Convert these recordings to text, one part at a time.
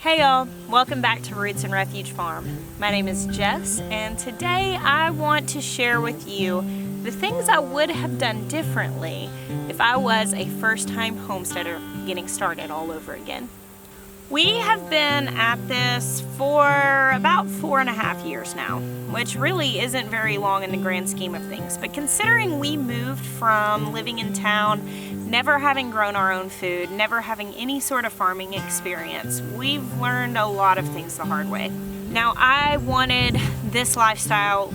Hey y'all, welcome back to Roots and Refuge Farm. My name is Jess, and today I want to share with you the things I would have done differently if I was a first-time homesteader getting started all over again. We have been at this for about 4.5 years now, which really isn't very long in the grand scheme of things. But considering we moved from living in town, never having grown our own food, never having any sort of farming experience, we've learned a lot of things the hard way. Now, I wanted this lifestyle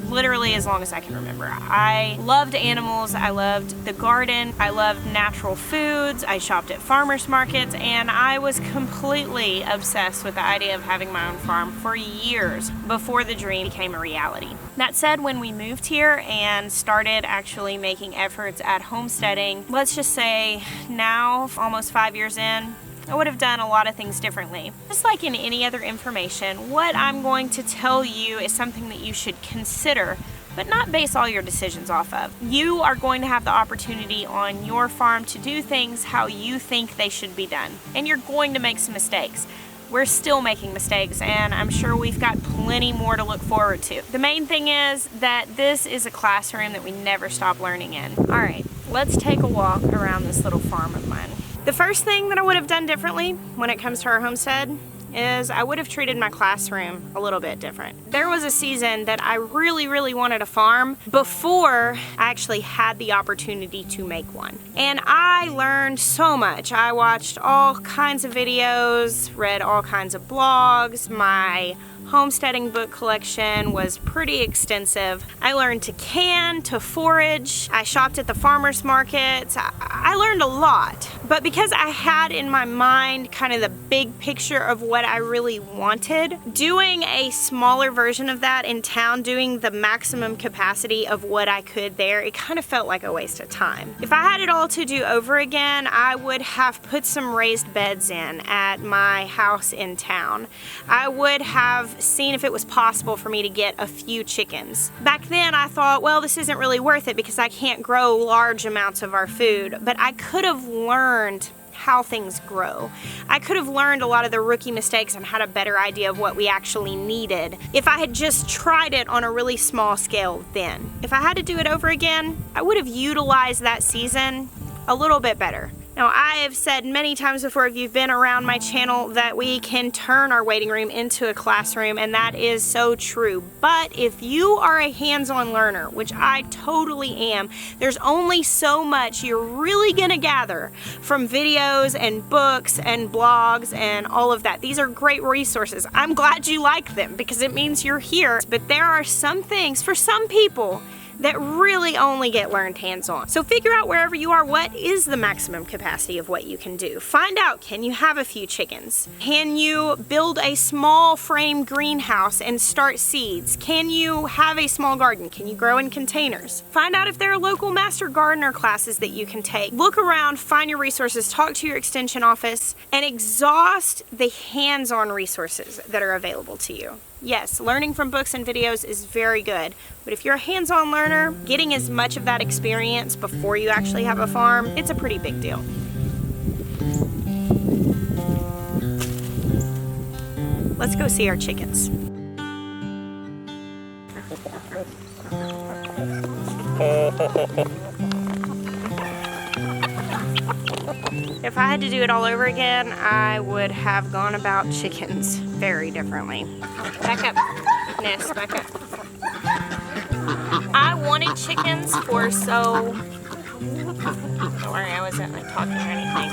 literally as long as I can remember. I loved animals, I loved the garden, I loved natural foods, I shopped at farmers markets, and I was completely obsessed with the idea of having my own farm for years before the dream became a reality. That said, when we moved here and started actually making efforts at homesteading, let's just say now, almost 5 years in, I would have done a lot of things differently. Just like in any other information, what I'm going to tell you is something that you should consider, but not base all your decisions off of. You are going to have the opportunity on your farm to do things how you think they should be done, and you're going to make some mistakes. We're still making mistakes, and I'm sure we've got plenty more to look forward to. The main thing is that this is a classroom that we never stop learning in. All right, let's take a walk around this little farm of mine. The first thing that I would have done differently when it comes to our homestead is I would have treated my classroom a little bit different. There was a season that I really wanted a farm before I actually had the opportunity to make one. And I learned so much. I watched all kinds of videos, read all kinds of blogs. My homesteading book collection was pretty extensive. I learned to can, to forage. I shopped at the farmers markets. I learned a lot. But because I had in my mind kind of the big picture of what I really wanted, doing a smaller version of that in town, doing the maximum capacity of what I could there, it kind of felt like a waste of time. If I had it all to do over again, I would have put some raised beds in at my house in town. I would have seen if it was possible for me to get a few chickens. Back then I thought, well, this isn't really worth it because I can't grow large amounts of our food, but I could have learned how things grow. I could have learned a lot of the rookie mistakes and had a better idea of what we actually needed if I had just tried it on a really small scale then. If I had to do it over again, I would have utilized that season a little bit better. Now, I have said many times before, if you've been around my channel, that we can turn our waiting room into a classroom, and that is so true. But if you are a hands-on learner, which I totally am, there's only so much you're really gonna gather from videos and books and blogs and all of that. These are great resources. I'm glad you like them because it means you're here. But there are some things, for some people, that really only get learned hands-on. So figure out wherever you are, what is the maximum capacity of what you can do. Find out, can you have a few chickens? Can you build a small frame greenhouse and start seeds? Can you have a small garden? Can you grow in containers? Find out if there are local master gardener classes that you can take. Look around, find your resources, talk to your extension office, and exhaust the hands-on resources that are available to you. Yes, learning from books and videos is very good, but if you're a hands-on learner, getting as much of that experience before you actually have a farm, it's a pretty big deal. Let's go see our chickens. If I had to do it all over again, I would have gone about chickens very differently. Back up, Ness, back up. I wanted chickens for so... Don't worry, I wasn't like talking or anything.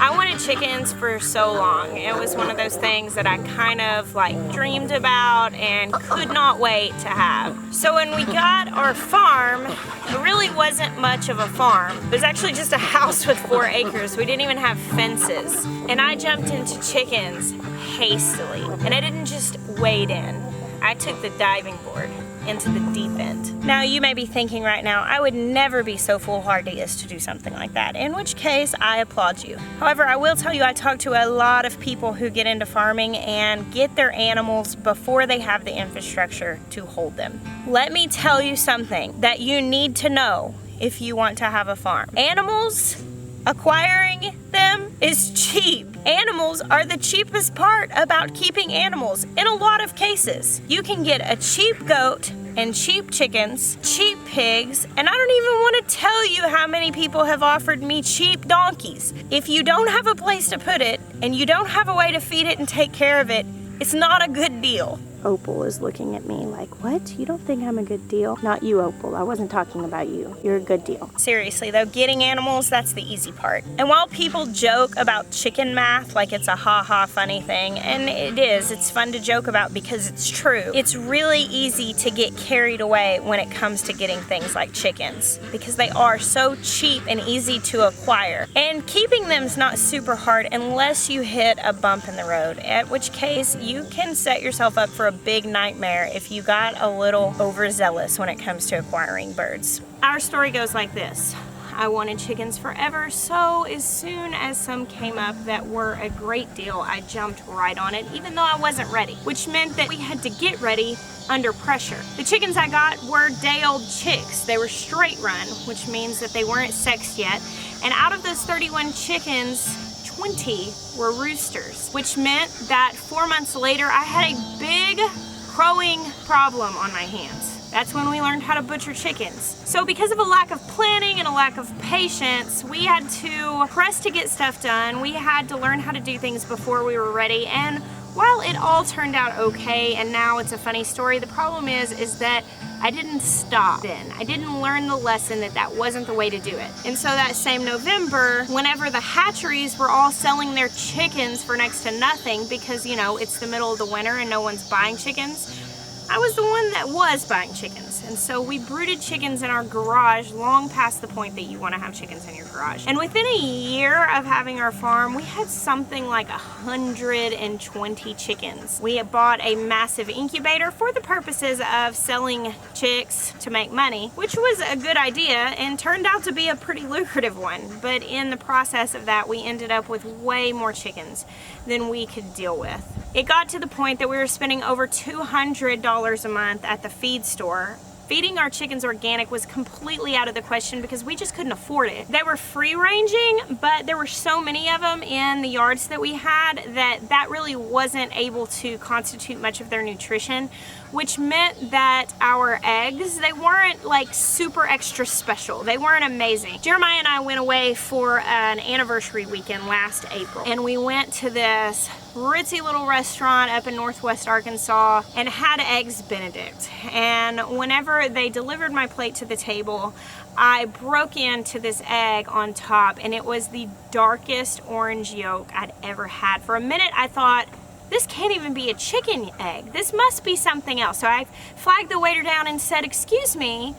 I wanted chickens for so long. It was one of those things that I kind of like dreamed about and could not wait to have. So when we got our farm, it really wasn't much of a farm. It was actually just a house with 4 acres. We didn't even have fences. And I jumped into chickens hastily. And I didn't just wade in. I took the diving board into the deep end. Now you may be thinking right now, I would never be so foolhardy as to do something like that, in which case I applaud you. However, I will tell you, I talk to a lot of people who get into farming and get their animals before they have the infrastructure to hold them. Let me tell you something that you need to know if you want to have a farm. Animals Acquiring them is cheap. Animals are the cheapest part about keeping animals in a lot of cases. You can get a cheap goat and cheap chickens, cheap pigs, and I don't even want to tell you how many people have offered me cheap donkeys. If you don't have a place to put it and you don't have a way to feed it and take care of it, it's not a good deal. Opal is looking at me like, what? You don't think I'm a good deal? Not you, Opal. I wasn't talking about you. You're a good deal. Seriously though, getting animals, that's the easy part. And while people joke about chicken math like it's a ha-ha funny thing, and it is, it's fun to joke about because it's true, it's really easy to get carried away when it comes to getting things like chickens because they are so cheap and easy to acquire. And keeping them is not super hard unless you hit a bump in the road, at which case you can set yourself up for a big nightmare if you got a little overzealous when it comes to acquiring birds. Our story goes like this. I wanted chickens forever, so as soon as some came up that were a great deal, I jumped right on it, even though I wasn't ready, which meant that we had to get ready under pressure. The chickens I got were day-old chicks. They were straight run, which means that they weren't sexed yet, and out of those 31 chickens, 20 were roosters, which meant that 4 months later I had a big crowing problem on my hands. That's when we learned how to butcher chickens. So because of a lack of planning and a lack of patience, we had to press to get stuff done. We had to learn how to do things before we were ready, and while it all turned out okay and now it's a funny story, the problem is that I didn't stop then. I didn't learn the lesson that that wasn't the way to do it. And so that same November, whenever the hatcheries were all selling their chickens for next to nothing because, you know, it's the middle of the winter and no one's buying chickens, I was the one that was buying chickens. And so we brooded chickens in our garage long past the point that you want to have chickens in your garage. And within a year of having our farm, we had something like 120 chickens. We had bought a massive incubator for the purposes of selling chicks to make money, which was a good idea and turned out to be a pretty lucrative one. But in the process of that, we ended up with way more chickens than we could deal with. It got to the point that we were spending over $200 a month at the feed store. Feeding our chickens organic was completely out of the question because we just couldn't afford it. They were free ranging, but there were so many of them in the yards that we had that really wasn't able to constitute much of their nutrition, which meant that our eggs, they weren't like super extra special. They weren't amazing. Jeremiah and I went away for an anniversary weekend last April, and we went to this ritzy little restaurant up in Northwest Arkansas and had Eggs Benedict. And whenever they delivered my plate to the table, I broke into this egg on top, and it was the darkest orange yolk I'd ever had. For a minute I thought, this can't even be a chicken egg. This must be something else. So I flagged the waiter down and said, excuse me,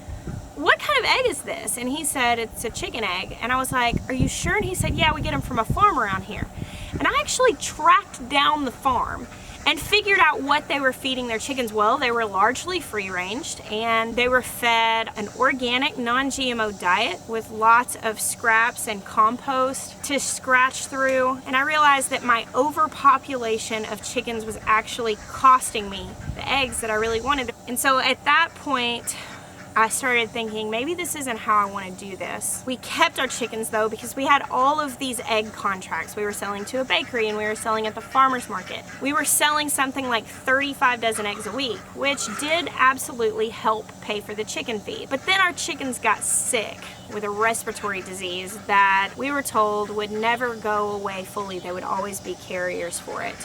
what kind of egg is this? And he said, it's a chicken egg. And I was like, are you sure? And he said, yeah, we get them from a farm around here. And I actually tracked down the farm and figured out what they were feeding their chickens. Well, they were largely free-ranged, and they were fed an organic, non-GMO diet with lots of scraps and compost to scratch through. And I realized that my overpopulation of chickens was actually costing me the eggs that I really wanted. And so at that point, I started thinking, maybe this isn't how I want to do this. We kept our chickens though, because we had all of these egg contracts. We were selling to a bakery and we were selling at the farmer's market. We were selling something like 35 dozen eggs a week, which did absolutely help pay for the chicken feed. But then our chickens got sick with a respiratory disease that we were told would never go away fully. They would always be carriers for it.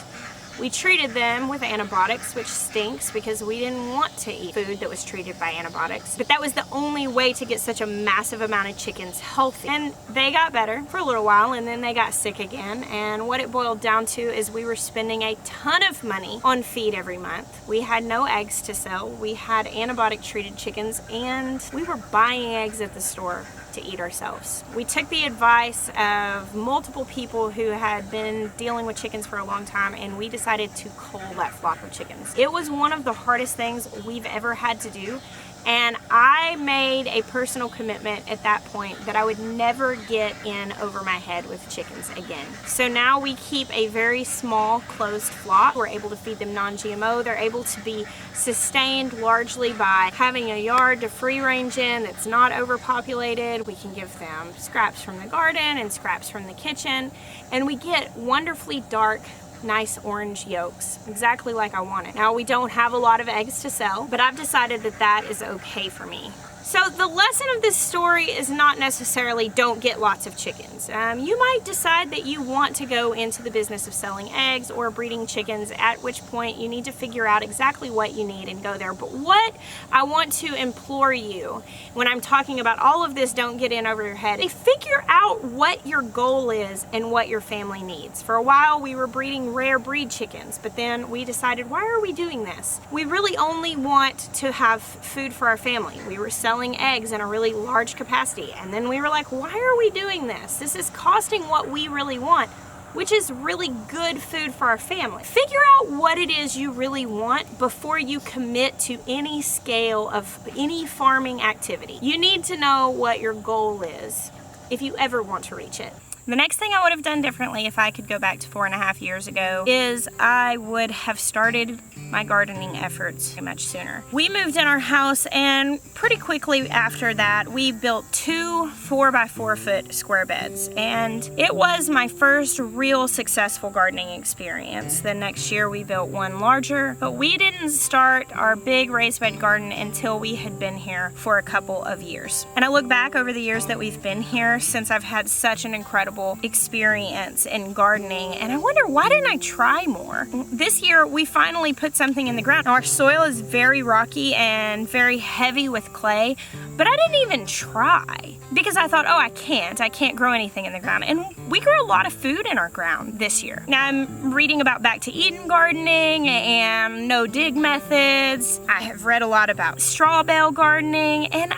We treated them with antibiotics, which stinks because we didn't want to eat food that was treated by antibiotics. But that was the only way to get such a massive amount of chickens healthy. And they got better for a little while, and then they got sick again. And what it boiled down to is we were spending a ton of money on feed every month. We had no eggs to sell. We had antibiotic treated chickens, and we were buying eggs at the store to eat ourselves. We took the advice of multiple people who had been dealing with chickens for a long time, and we decided to cull that flock of chickens. It was one of the hardest things we've ever had to do, And I made a personal commitment at that point that I would never get in over my head with chickens again. So now we keep a very small closed flock. We're able to feed them non-GMO. They're able to be sustained largely by having a yard to free range in that's not overpopulated. We can give them scraps from the garden and scraps from the kitchen, and we get wonderfully dark, nice orange yolks, exactly like I want it. Now, we don't have a lot of eggs to sell, but I've decided that that is okay for me. So the lesson of this story is not necessarily don't get lots of chickens. You might decide that you want to go into the business of selling eggs or breeding chickens, at which point you need to figure out exactly what you need and go there. But what I want to implore you when I'm talking about all of this, don't get in over your head, figure out what your goal is and what your family needs. For a while we were breeding rare breed chickens, but then we decided, why are we doing this? We really only want to have food for our family. We were selling eggs in a really large capacity, and then we were like, why are we doing this? This is costing what we really want, which is really good food for our family. Figure out what it is you really want before you commit to any scale of any farming activity. You need to know what your goal is if you ever want to reach it. The next thing I would have done differently if I could go back to 4.5 years ago is I would have started my gardening efforts much sooner. We moved in our house, and pretty quickly after that we built 2 4x4 foot square beds, and it was my first real successful gardening experience. The next year we built one larger, but we didn't start our big raised bed garden until we had been here for a couple of years. And I look back over the years that we've been here since I've had such an incredible experience in gardening, and I wonder, why didn't I try more? This year we finally put something in the ground. Now, our soil is very rocky and very heavy with clay, but I didn't even try because I thought, oh, I can't grow anything in the ground. And we grew a lot of food in our ground this year. Now I'm reading about back to Eden gardening and no dig methods. I have read a lot about straw bale gardening, and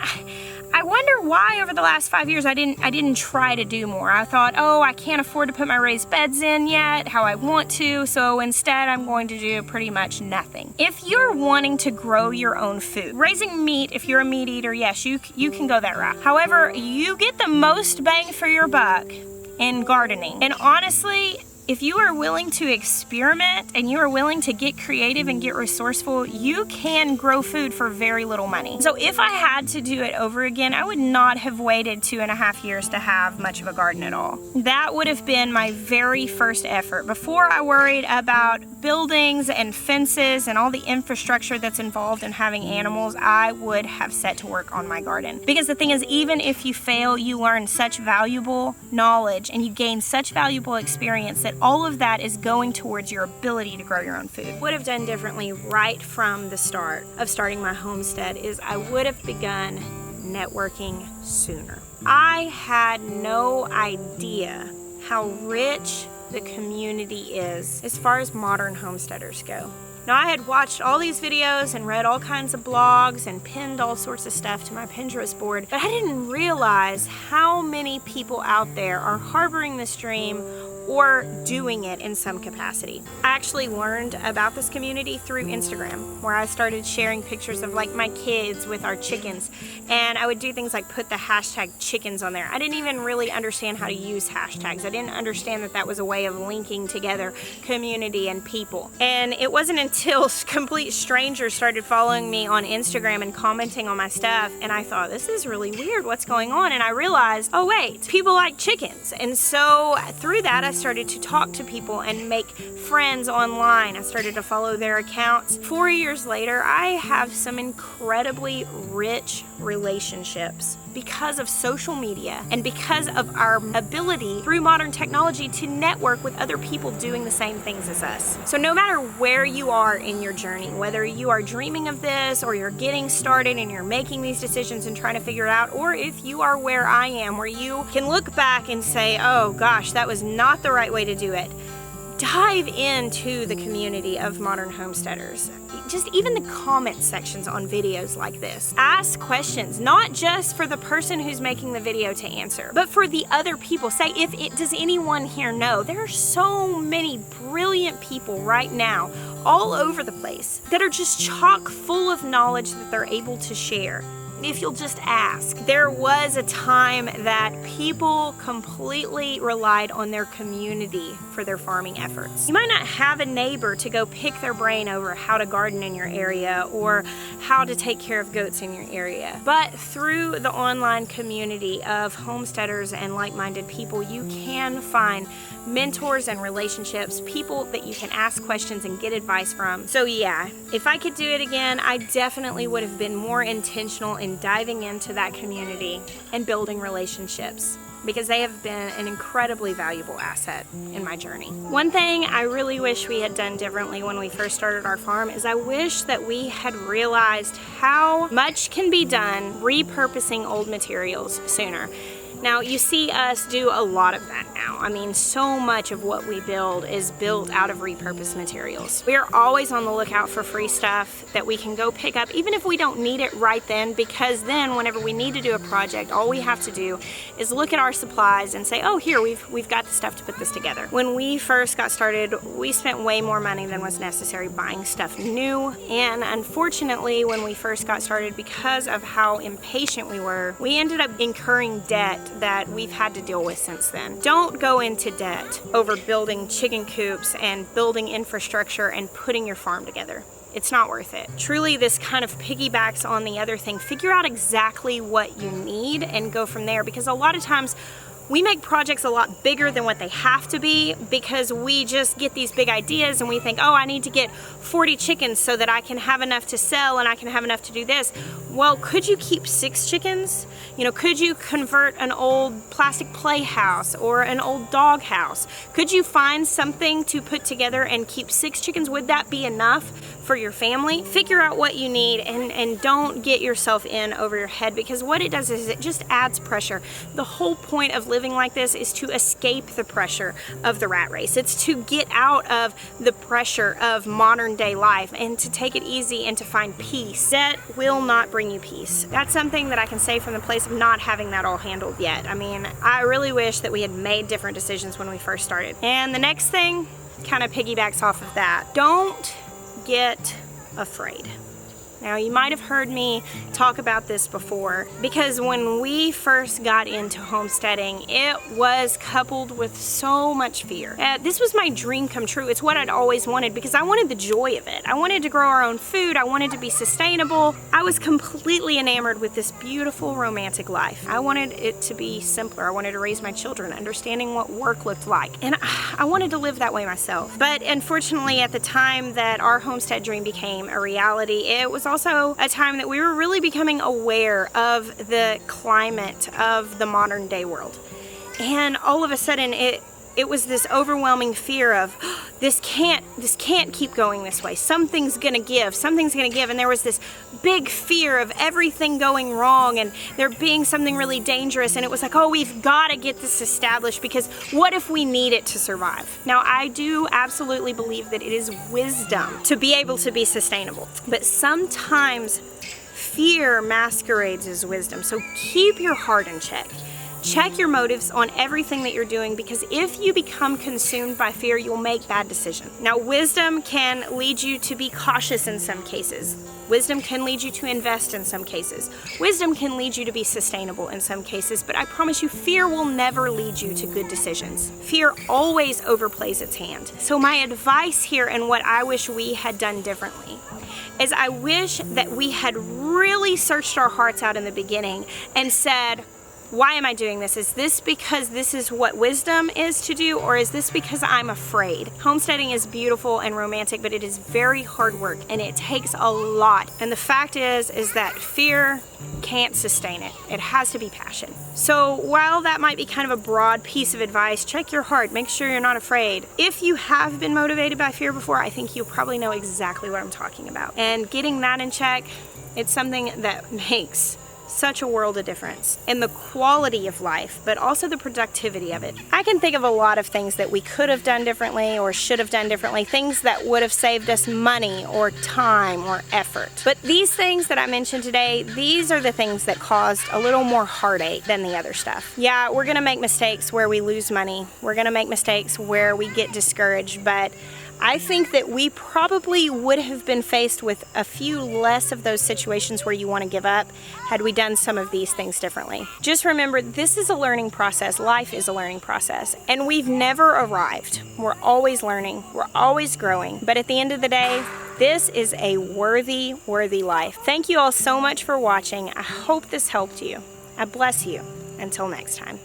I wonder why over the last 5 years I didn't try to do more. I thought, oh, I can't afford to put my raised beds in yet how I want to, so instead I'm going to do pretty much nothing. If you're wanting to grow your own food, raising meat, if you're a meat eater, yes, you can go that route. However, you get the most bang for your buck in gardening. And honestly, if you are willing to experiment and you are willing to get creative and get resourceful, you can grow food for very little money. So if I had to do it over again, I would not have waited 2.5 years to have much of a garden at all. That would have been my very first effort. Before I worried about buildings and fences and all the infrastructure that's involved in having animals, I would have set to work on my garden. Because the thing is, even if you fail, you learn such valuable knowledge and you gain such valuable experience that all of that is going towards your ability to grow your own food. Would have done differently right from the start of starting my homestead is I would have begun networking sooner. I had no idea how rich the community is as far as modern homesteaders go. Now, I had watched all these videos and read all kinds of blogs and pinned all sorts of stuff to my Pinterest board, but I didn't realize how many people out there are harboring this dream or doing it in some capacity. I actually learned about this community through Instagram, where I started sharing pictures of like my kids with our chickens, and I would do things like put the hashtag chickens on there. I didn't even really understand how to use hashtags. I didn't understand that that was a way of linking together community and people. And it wasn't until complete strangers started following me on Instagram and commenting on my stuff, and I thought, this is really weird, what's going on? And I realized, oh wait, people like chickens. And so through that, I started to talk to people and make friends online. I started to follow their accounts. 4 years later, I have some incredibly rich relationships because of social media and because of our ability through modern technology to network with other people doing the same things as us. So no matter where you are in your journey, whether you are dreaming of this or you're getting started and you're making these decisions and trying to figure it out, or if you are where I am, where you can look back and say, oh gosh, that was not the right way to do it, dive into the community of modern homesteaders. Just even the comment sections on videos like this. Ask questions, not just for the person who's making the video to answer, but for the other people. Say, does anyone here know? There are so many brilliant people right now all over the place that are just chock full of knowledge that they're able to share. If you'll just ask. There was a time that people completely relied on their community for their farming efforts. You might not have a neighbor to go pick their brain over how to garden in your area or how to take care of goats in your area. But through the online community of homesteaders and like-minded people, you can find mentors and relationships, people that you can ask questions and get advice from. So yeah, if I could do it again, I definitely would have been more intentional in diving into that community and building relationships, because they have been an incredibly valuable asset in my journey. One thing I really wish we had done differently when we first started our farm is I wish that we had realized how much can be done repurposing old materials sooner. Now, you see us do a lot of that now. I mean, so much of what we build is built out of repurposed materials. We are always on the lookout for free stuff that we can go pick up, even if we don't need it right then, because then whenever we need to do a project, all we have to do is look at our supplies and say, oh, here, we've got the stuff to put this together. When we first got started, we spent way more money than was necessary buying stuff new, and unfortunately, when we first got started, because of how impatient we were, we ended up incurring debt that we've had to deal with since then. Don't go into debt over building chicken coops and building infrastructure and putting your farm together. It's not worth it. Truly, this kind of piggybacks on the other thing. Figure out exactly what you need and go from there, because a lot of times we make projects a lot bigger than what they have to be because we just get these big ideas and we think, oh, I need to get 40 chickens so that I can have enough to sell and I can have enough to do this. Well, could you keep 6 chickens? You know, could you convert an old plastic playhouse or an old dog house? Could you find something to put together and keep 6 chickens? Would that be enough for your family? Figure out what you need and don't get yourself in over your head, because what it does is it just adds pressure. The whole point of living like this is to escape the pressure of the rat race. It's to get out of the pressure of modern day life and to take it easy and to find peace. Debt will not bring you peace. That's something that I can say from the place of not having that all handled yet. I mean, I really wish that we had made different decisions when we first started. And the next thing kind of piggybacks off of that. Don't get afraid. Now, you might have heard me talk about this before, because when we first got into homesteading, it was coupled with so much fear. This was my dream come true. It's what I'd always wanted, because I wanted the joy of it. I wanted to grow our own food. I wanted to be sustainable. I was completely enamored with this beautiful romantic life. I wanted it to be simpler. I wanted to raise my children, understanding what work looked like. And I wanted to live that way myself. But unfortunately, at the time that our homestead dream became a reality, it was also a time that we were really becoming aware of the climate of the modern day world. And all of a sudden it was this overwhelming fear of this can't keep going this way. Something's gonna give, and there was this big fear of everything going wrong and there being something really dangerous, and it was like, oh, we've gotta get this established, because what if we need it to survive? Now, I do absolutely believe that it is wisdom to be able to be sustainable, but sometimes fear masquerades as wisdom. So keep your heart in check. Check your motives on everything that you're doing, because if you become consumed by fear, you'll make bad decisions. Now, wisdom can lead you to be cautious in some cases. Wisdom can lead you to invest in some cases. Wisdom can lead you to be sustainable in some cases, but I promise you, fear will never lead you to good decisions. Fear always overplays its hand. So my advice here, and what I wish we had done differently, is I wish that we had really searched our hearts out in the beginning and said, why am I doing this? Is this because this is what wisdom is to do, or is this because I'm afraid? Homesteading is beautiful and romantic, but it is very hard work and it takes a lot. And the fact is that fear can't sustain it. It has to be passion. So while that might be kind of a broad piece of advice, check your heart, make sure you're not afraid. If you have been motivated by fear before, I think you probably know exactly what I'm talking about. And getting that in check, it's something that makes such a world of difference in the quality of life, but also the productivity of it. I can think of a lot of things that we could have done differently or should have done differently, things that would have saved us money or time or effort. But these things that I mentioned today, these are the things that caused a little more heartache than the other stuff. Yeah, we're gonna make mistakes where we lose money. We're gonna make mistakes where we get discouraged, but I think that we probably would have been faced with a few less of those situations where you want to give up had we done some of these things differently. Just remember, this is a learning process. Life is a learning process, and we've never arrived. We're always learning. We're always growing. But at the end of the day, this is a worthy life. Thank you all so much for watching. I hope this helped you. I bless you. Until next time.